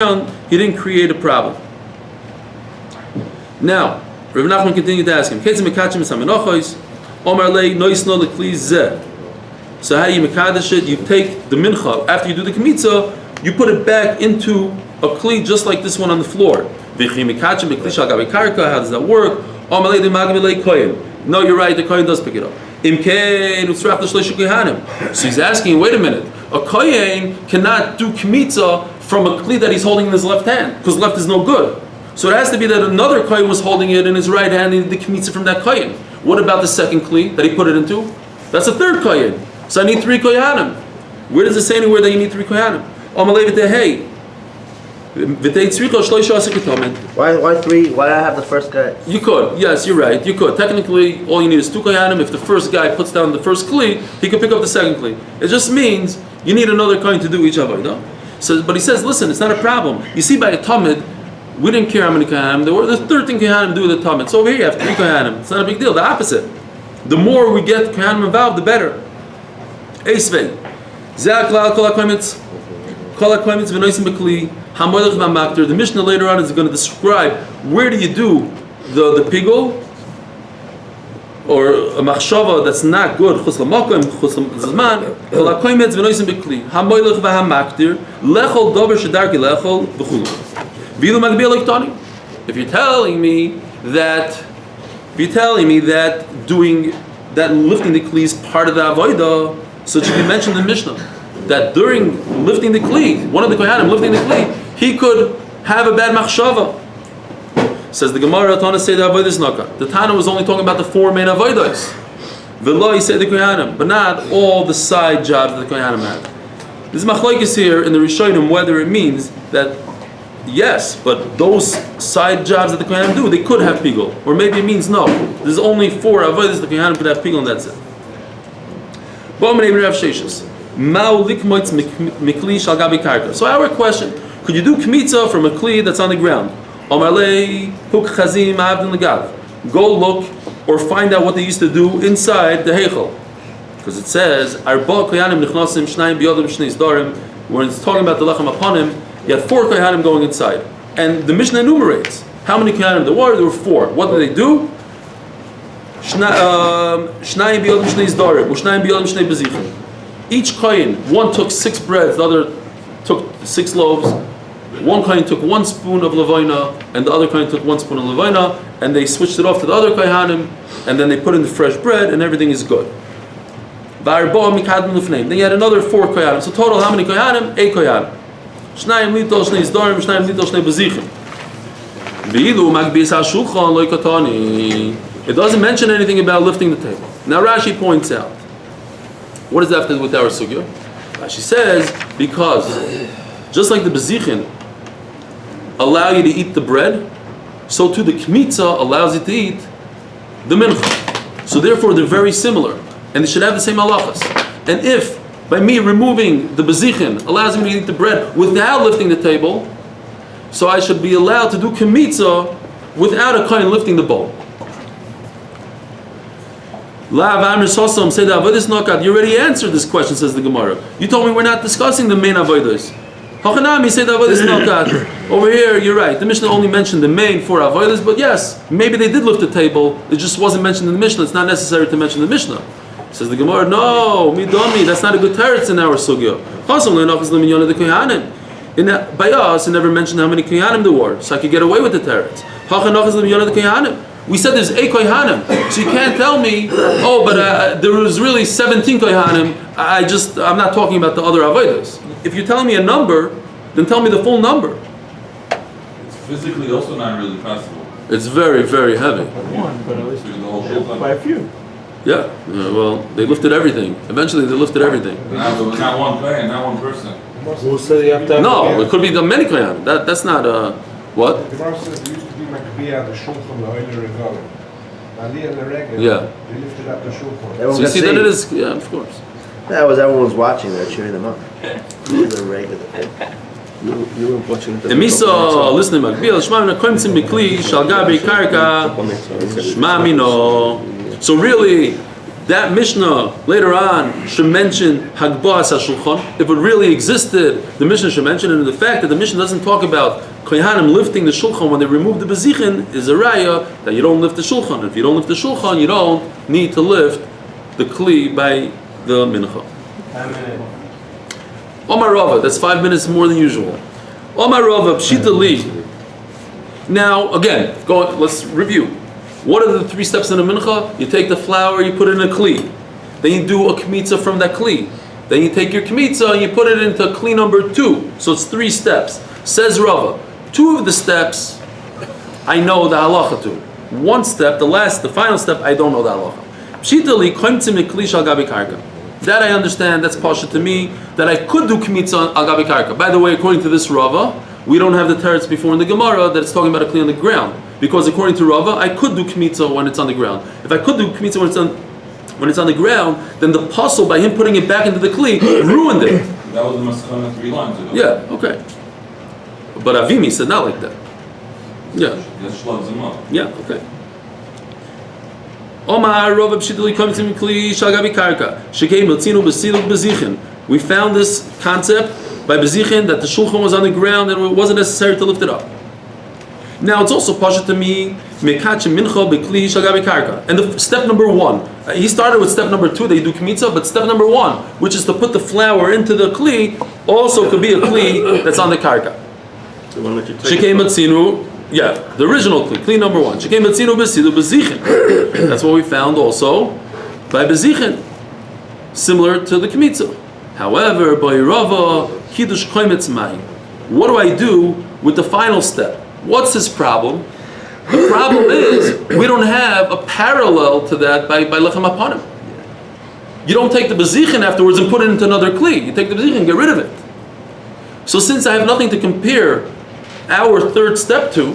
he didn't create a problem. Now, Rav Nachman continued to ask him, so how do you mekadesh it? You take the mincha, after you do the kmitza, you put it back into a kli just like this one on the floor. How does that work? No, you're right, the kohen does pick it up. So he's asking, wait a minute, a kohen cannot do kmitza from a kli that he's holding in his left hand, because left is no good. So it has to be that another kohen was holding it in his right hand and he did the kmitza from that kohen. What about the second kli that he put it into? That's a third kohen. So I need 3 kohanim. Where does it say anywhere that you need 3 kohanim? Why 3? Why I have the first guy? You could, yes, you're right. You could. Technically, all you need is 2 kohanim. If the first guy puts down the first kli, he could pick up the second kli. It just means you need another kohen to do each avodah. So, but he says, listen, it's not a problem. You see, by a tamid, we didn't care how many kohanim there were. There's 13 kohanim to do with the tamid. So over here you have 3 kohanim. It's not a big deal. The opposite. The more we get kohanim involved, the better. Eisvei. The Mishnah later on is going to describe where do you do the pigul or a machshava that's not good. If you're telling me that doing that lifting the kli is part of the avodah, so it should be mentioned in the Mishnah that during lifting the kli, one of the kohanim lifting the kli, he could have a bad machshava. Says the Gemara, Tana say the avodah is naka. The Tana was only talking about the 4 main avodas. V'lo, he said the kohanim, but not all the side jobs that the kohanim have. This machlokes here in the Rishonim whether it means that yes, but those side jobs that the kohanim do, they could have pigul, or maybe it means no. There's only 4 avodas the kohanim could have pigul, and that's it. So our question, could you do kmitza from a kli that's on the ground? Go look or find out what they used to do inside the heichal. Because it says, when it's talking about the lechem aponim, you had 4 kohanim going inside. And the Mishnah enumerates how many kohanim there were. There were 4. What did they do? Each kohen, one took 6 breads, the other took 6 loaves. One kohen took 1 spoon of levina, and the other kohen took 1 spoon of levina, and they switched it off to the other kohanim, and then they put in the fresh bread, and everything is good. Then you had another 4 kohanim. So total, how many kohanim? 8 kohanim. It doesn't mention anything about lifting the table. Now Rashi points out, what does that have to do with our sugya? Rashi says, because just like the bezichin allow you to eat the bread, so too the kmitza allows you to eat the mincha. So therefore they're very similar, and they should have the same halachas. And if by me removing the bezichin allows me to eat the bread without lifting the table, so I should be allowed to do kmitza without a kohen lifting the bowl. You already answered this question, says the Gemara. You told me we're not discussing the main avodas. Over here, you're right. The Mishnah only mentioned the main 4 avodas, but yes, maybe they did lift the table. It just wasn't mentioned in the Mishnah. It's not necessary to mention the Mishnah. Says the Gemara, no, midami, that's not a good teretz in our sugya. By us, it never mentioned how many kohanim there were, so I could get away with the teretz. We said there's 8 kohanim, so you can't tell me, oh, but there was really 17 kohanim. I'm not talking about the other avodas. If you're telling me a number, then tell me the full number. It's physically also not really possible. It's very, very heavy. One, but at least by a few. Yeah, well, they lifted everything. Eventually, they lifted everything. Not one player, not one person. Who said you have to have No, it could be the many kohanim. That's not what? The Gemara says there used to be Makbiyah, the shulchan, the oiler regalim. Ali and the regel, Yeah. they lifted up the shulchan. So you see that it is, yeah, of course. That was everyone's watching. They're cheering them up. The regular. You were watching the. Emisa, listening, Makbil, Shema mina koimtzim mikli, shalgabi karka, Shema mino. So really, that Mishnah later on should mention Hagba'as HaShulchan. If it really existed, the Mishnah should mention it. And the fact that the Mishnah doesn't talk about Kohanim lifting the Shulchan when they remove the Bezichin is a raya that you don't lift the Shulchan. If you don't lift the Shulchan, you don't need to lift the Kli by the Mincha. Omar Rava, that's 5 minutes more than usual. Omar Rava, Pshita Li. Now, again, let's review. What are the 3 steps in a mincha? You take the flour, you put it in a kli. Then you do a kmitza from that kli. Then you take your kmitza and you put it into kli number 2. So it's 3 steps. Says Rava, 2 of the steps, I know the halacha to. 1 step, the final step, I don't know the halacha. Pshita li koimtzim mikli shal gabi karka. That I understand, that's pasha to me, that I could do kmitza al gabi karka. By the way, according to this Rava, we don't have the teretz before in the Gemara that it's talking about a kli on the ground. Because according to Rava, I could do kmitza when it's on the ground. If I could do kmitza when it's on the ground, then the puzzle by him putting it back into the kli ruined it. That was the maskana 3 lines ago. Yeah, okay. But Avimi said not like that. Yeah. That slugs him up. Yeah, okay. Omar Rava b'shidli komitzim kli shagabi karka shekei motzinu b'siluk b'zichin. We found this concept by Bezichin that the shulchan was on the ground and it wasn't necessary to lift it up. Now it's also pasha to me mekach mincha b'kli shagabi karka. And the step number 1, he started with step number 2 that you do kmitza, but step number 1, which is to put the flour into the kli, also could be a kli that's on the karka. Shekei motzinu. Yeah, the original kli number 1. Shekei motzinu b'silu b'zichin. That's what we found also by Bezichin, similar to the kmitza. However, by Rava, Kiddush Koimetz Mai. What do I do with the final step? What's his problem? The problem is we don't have a parallel to that by Lechem Apanim. You don't take the Bezichin afterwards and put it into another Kli. You take the Bezichin and get rid of it. So since I have nothing to compare our 3rd step to,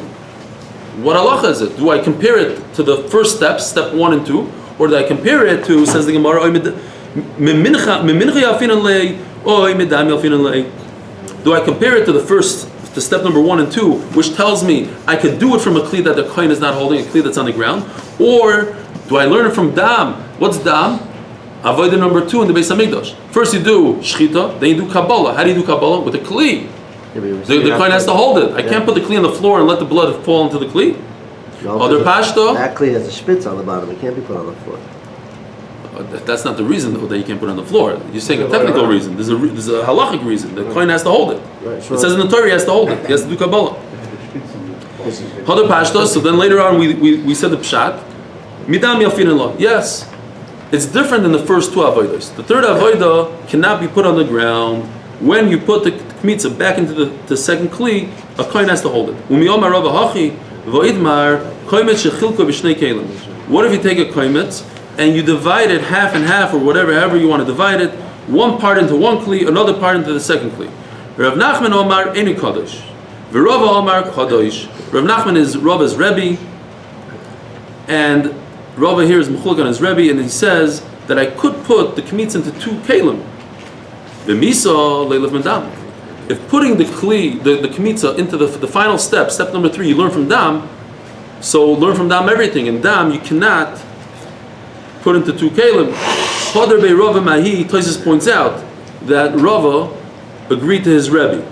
what halacha is it? Do I compare it to the first step, step 1 and 2? Or do I compare it to, says the Gemara, do I compare it to to step number 1 and 2, which tells me I could do it from a kli that the kohen is not holding, a kli that's on the ground? Or do I learn it from dam? What's dam? Avodah number 2 in the Beis Hamikdash. First you do shchita, then you do kabbalah. How do you do kabbalah? With a kli. The kohen has to hold it. I can't put the kli on the floor and let the blood fall into the kli. Other pashto. That kli has a spitz on the bottom. It can't be put on the floor. That's not the reason though that you can't put it on the floor. You're saying a technical reason. There's a halachic reason. The kohen has to hold it. It says in the Torah he has to hold it. He has to do kabbalah. Other pashto. So then later on we said the pshat. Midam yafin Allah. Yes, it's different than the first 2 avodas. The 3rd avodah cannot be put on the ground. When you put the kmitza back into the second kli, a kohen has to hold it. What if you take a koimetz and you divide it half and half, or however you want to divide it, one part into one kli, another part into the second kli? Rav Nachman Omar Eni Kadosh, V'Rava Omar Kadosh. Rav Nachman is Rava's Rebbe, and Rava here is Mechulek on his Rebbe, and he says that I could put the kmitz into 2 kelim. V'Misa Leilaf Medam. If putting the kli, the kmitza into the final step, step number 3, you learn from dam. So learn from dam everything. And dam you cannot put into 2 kelim. Father Bei Rava Mahi, Tosis points out that Rava agreed to his Rebbe.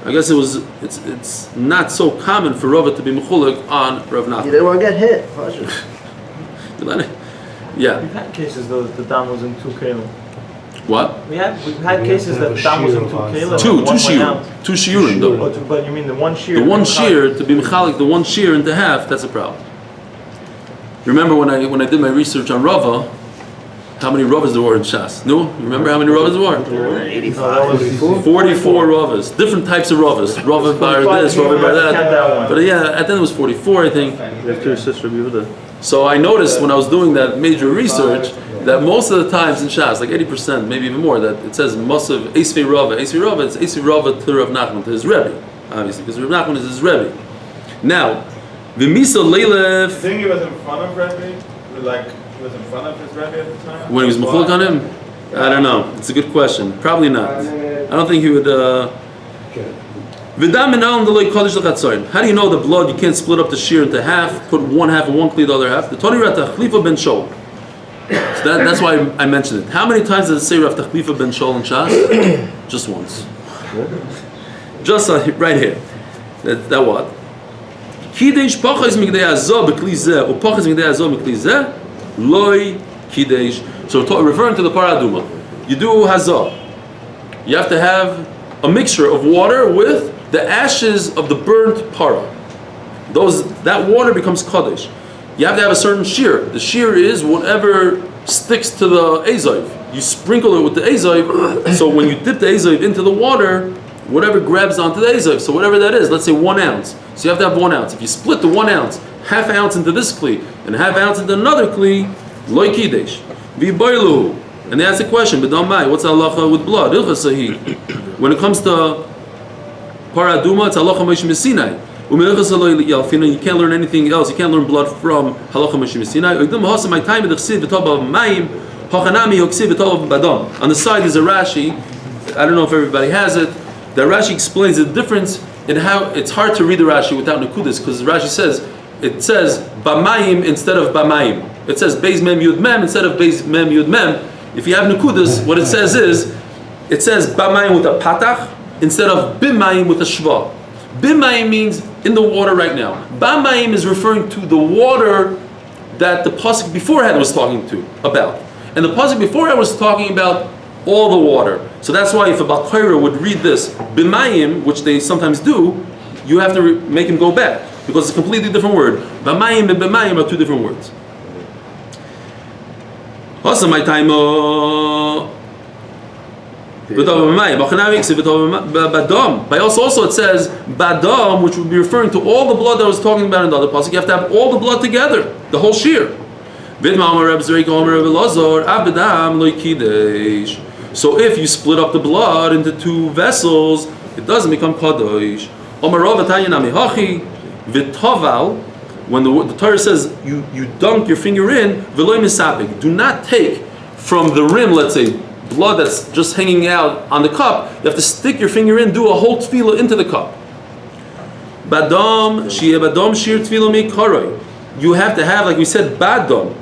I guess it's not so common for Rava to be mechulek on Rav Nachman. You didn't want to get hit. Yeah. We've had cases though that the dam was in 2 kelim. What? We've had cases that the dam was in 2 kelim. Two shiurim though. But you mean the 1 shear? The 1 shear to be mechalik, the 1 shear into half, that's a problem. Remember when I did my research on Rava, how many Ravas there were in Shas? No? Remember how many Ravas there were? 85. 44 Ravas. Different types of Ravas. Rava bar this, Rava bar that. But yeah, at the end it was 44, I think. So I noticed when I was doing that major research that most of the times in Shas, like 80%, maybe even more, that it says Masav Eisvei Rava. Eisvei Rava, it's Eisvei Rava to Rav Nachman, to his Rebbe, obviously, because Rav Nachman is his Rebbe. Now, V'Misa Leilef. I think he was in front of Rebbe, like he was in front of his Rebbe at the time. When he was mechulek on him? I don't know. It's a good question. Probably not. I don't think he would. How do you know the blood? You can't split up the shear into half, put one half in one kli, the other half. The Tony Rata Chlifa ben Shol. So that's why I mentioned it. How many times does it say Rav Tachlifa ben Shol and Shas? Just once. Just right here. That what? Kidesh pachas migdei azah b'kli zeh, or pachas migdei azah b'kli zeh, loy kidesh. So referring to the paraduma, you do hazah. You have to have a mixture of water with the ashes of the burnt para. That water becomes kadesh. You have to have a certain shear. The shear is whatever sticks to the azav. You sprinkle it with the azav, so when you dip the azav into the water, whatever grabs onto the azav, so whatever that is, let's say 1 ounce. So you have to have 1 ounce. If you split the 1 ounce, half ounce into this kli, and half ounce into another kli, loy kidesh. V'boilu. And they ask the question, B'damai, what's halacha with blood? When it comes to paraduma, it's halacha Moshe Messinai. You can't learn anything else. You can't learn blood from halacha Moshe Messinai. On the side is a Rashi. I don't know if everybody has it. That Rashi explains the difference in how it's hard to read the Rashi without Nakudis, because Rashi says Bamayim instead of Bamayim. It says Beis Mem Yud Mem instead of Beis Mem Yud Mem. If you have Nakudis, what it says Bamayim with a patach instead of Bimayim with a shva. Bimayim means in the water right now. Bamayim is referring to the water that the pasuk beforehand was talking about. And the pasuk beforehand was talking about all the water. So that's why if a Balchaira would read this Bimayim, which they sometimes do, you have to make him go back, because it's a completely different word. Bamayim and Bimayim are two different words. Also my time By also it says Badam, which would be referring to all the blood that I was talking about in the other pasuk. You have to have all the blood together, the whole shear. So if you split up the blood into 2 vessels, it doesn't become kadosh. When the Torah says you dunk your finger in, do not take from the rim, let's say, blood that's just hanging out on the cup. You have to stick your finger in, do a whole tefillah into the cup. Badam, badam shir tefillah mi karoi. You have to have, like we said, badam.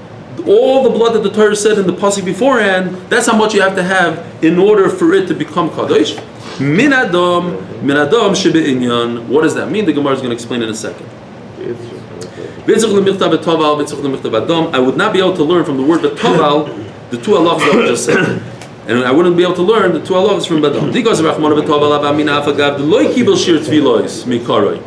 All the blood that the Torah said in the pasuk beforehand, that's how much you have to have in order for it to become kadosh. Min adam shebe'inyan. What does that mean? The Gemara is going to explain in a second. I would not be able to learn from the word betoval the 2 halachas that we just said. And I wouldn't be able to learn the 2 halachas from badam. Because Rachmana betoval avamina afagav the loy kibel shir tfilos mikaroi.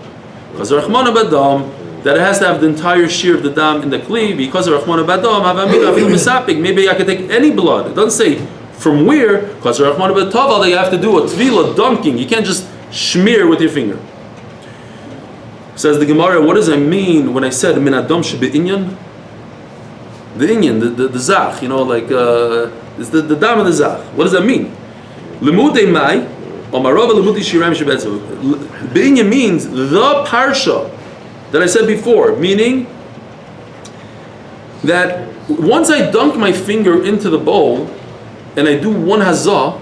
Because Rachmana badam, that it has to have the entire shear of the dam in the kli, because of Rachmana badam avamina afil misapik. Maybe I could take any blood. It doesn't say from where. Because of Rachmana betoval, that you have to do a tvila dunking. You can't just smear with your finger. Says the Gemara, what does it mean when I said min adam shebe inyan? The inyan, the zach, like it's the dam of the zach. What does that mean? Lemudei mai, omarova lemudei shiraim shebetzav. Inyan means the parsha that I said before, meaning that once I dunk my finger into the bowl and I do 1 hazah,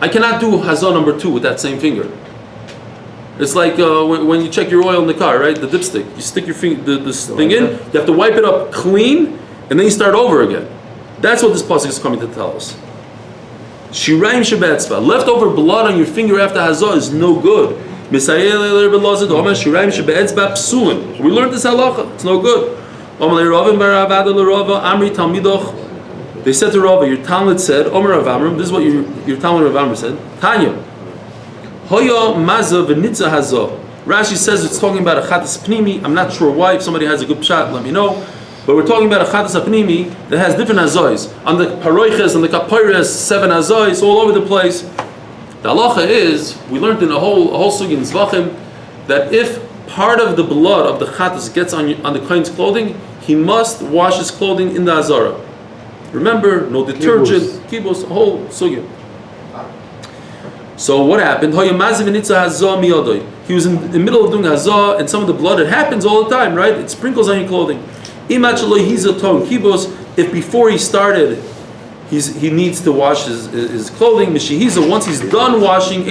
I cannot do hazah number 2 with that same finger. It's like when you check your oil in the car, right? The dipstick. You stick your finger, this thing in. You have to wipe it up clean, and then you start over again. That's what this pasuk is coming to tell us. Shiraim shebetzva. Leftover blood on your finger after hazah is no good. Shiraim shebetzva psulim. We learned this halacha. It's no good. They said to Rava, your Talmud said, Omer Rav Amram, this is what your Talmud Rav Amram said, Tanya. Hoya maza v'nitza hazah. Rashi says it's talking about a chatas pnimi. I'm not sure why. If somebody has a good shot, let me know. But we're talking about a chatas pnimi that has different hazahs. On the paroiches, on the kapoires, 7 hazahs, all over the place. The halacha is, we learned in a whole sugi in Zvachim, that if part of the blood of the chatas gets on the kohen's clothing, he must wash his clothing in the azara. Remember, no detergent, kibos, a whole sugi. So what happened? He was in the middle of doing hazah, and some of the blood, it happens all the time, right? It sprinkles on your clothing. If before he started, he needs to wash his clothing, once he's done washing,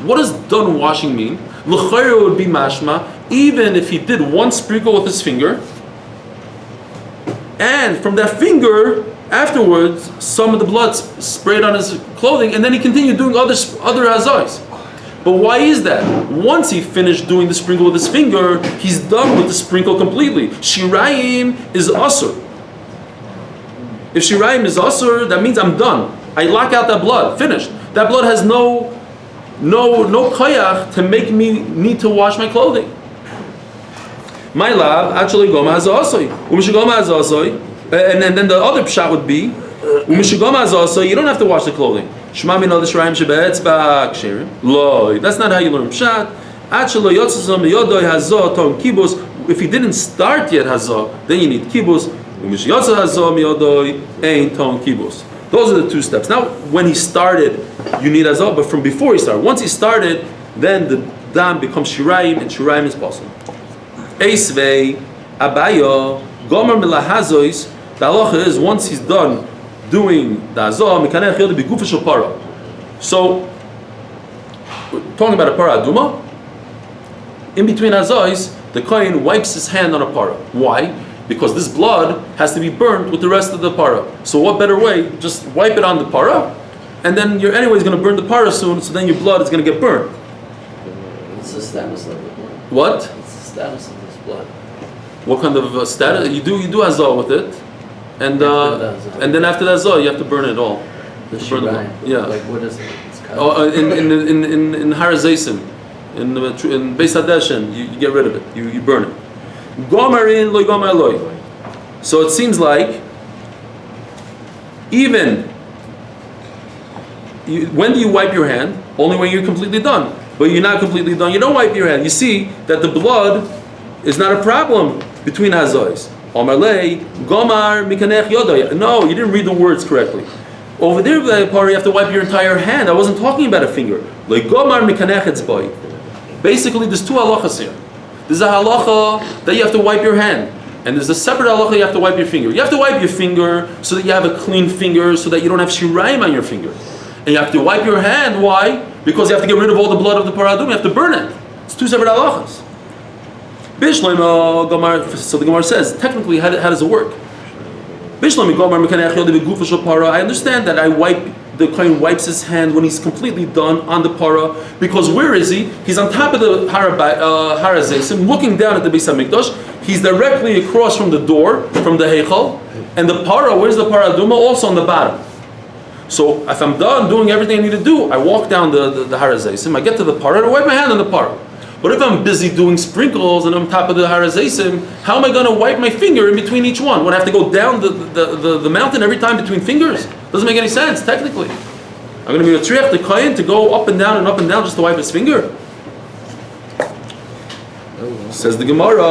what does done washing mean? L'chayr would be mashma, even if he did 1 sprinkle with his finger, and from that finger, afterwards, some of the blood sprayed on his clothing, and then he continued doing other hazais. But why is that? Once he finished doing the sprinkle with his finger, he's done with the sprinkle completely. Shirayim is asur. If shirayim is asur, that means I'm done. I lock out that blood. Finished. That blood has no koyach to make me need to wash my clothing. My lab actually goma has asoi. Umishigoma has asoi. And then the other pshat would be, you don't have to wash the clothing. Lo, that's not how you learn pshat. If he didn't start yet hazah, then you need kibus. Those are the two steps. Now, when he started, you need hazah, but from before he started. Once he started, then the dam becomes shirayim, and shirayim is possible. Eisvei, abayo, gomer milahazois. The halacha is once he's done doing the hazah, mekanech yod b'gufa shel para. So, we're talking about a para aduma. In between hazahs, the kohen wipes his hand on a para. Why? Because this blood has to be burnt with the rest of the para. So, what better way? Just wipe it on the para, and then you're anyways going to burn the para soon. So then your blood is going to get burnt. What's the status of the blood? What? What's the status of this blood? What kind of status? You do hazah with it. And then after that zah, you have to burn it all. The burn the blood. shirayim. Yeah. Like what is it? It's kind In Harazaisim, in Beis Hadeshen, you get rid of it. You burn it. Gomarin loy gomar loy. So it seems like even when do you wipe your hand? Only when you're completely done. But you're not completely done. You don't wipe your hand. You see that the blood is not a problem between hazais. Omarlei, Gomar, Mikanech Yoday. No, you didn't read the words correctly. Over there, the part you have to wipe your entire hand. I wasn't talking about a finger. Like Gomar, Mikanech Etzboi. Basically, there's two halachas here. There's a halacha that you have to wipe your hand, and there's a separate halacha you have to wipe your finger. You have to wipe your finger so that you have a clean finger, so that you don't have shirayim on your finger. And you have to wipe your hand. Why? Because you have to get rid of all the blood of the paradum. You have to burn it. It's two separate halachas. So the Gemara says, technically, how does it work? I understand that the kohen wipes his hand when he's completely done on the para, because where is he? He's on top of the Harazaisim, looking down at the Beis HaMikdash. He's directly across from the door, from the Heichal, and the para, where's the para aduma? Also on the bottom. So if I'm done doing everything I need to do, I walk down the Harazaisim, I get to the para, and I wipe my hand on the para. But if I'm busy doing sprinkles and I'm on top of the Harazaisim, how am I going to wipe my finger in between each one? Would I have to go down the mountain every time between fingers? Doesn't make any sense, technically. I'm going to be a triach the kohen to go up and down just to wipe his finger? Says the Gemara.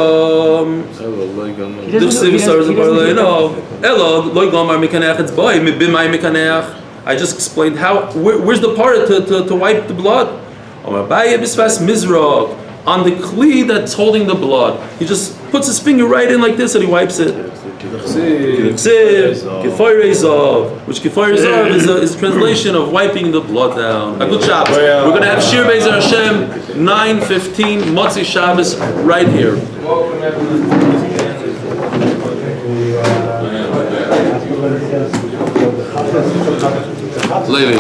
I just explained where's the part to wipe the blood? On the kli that's holding the blood, he just puts his finger right in like this and he wipes it. Which is a translation of wiping the blood down. A good job. We're going to have Shir Be'ezer Hashem 9:15 Motzi Shabbos right here. Levi.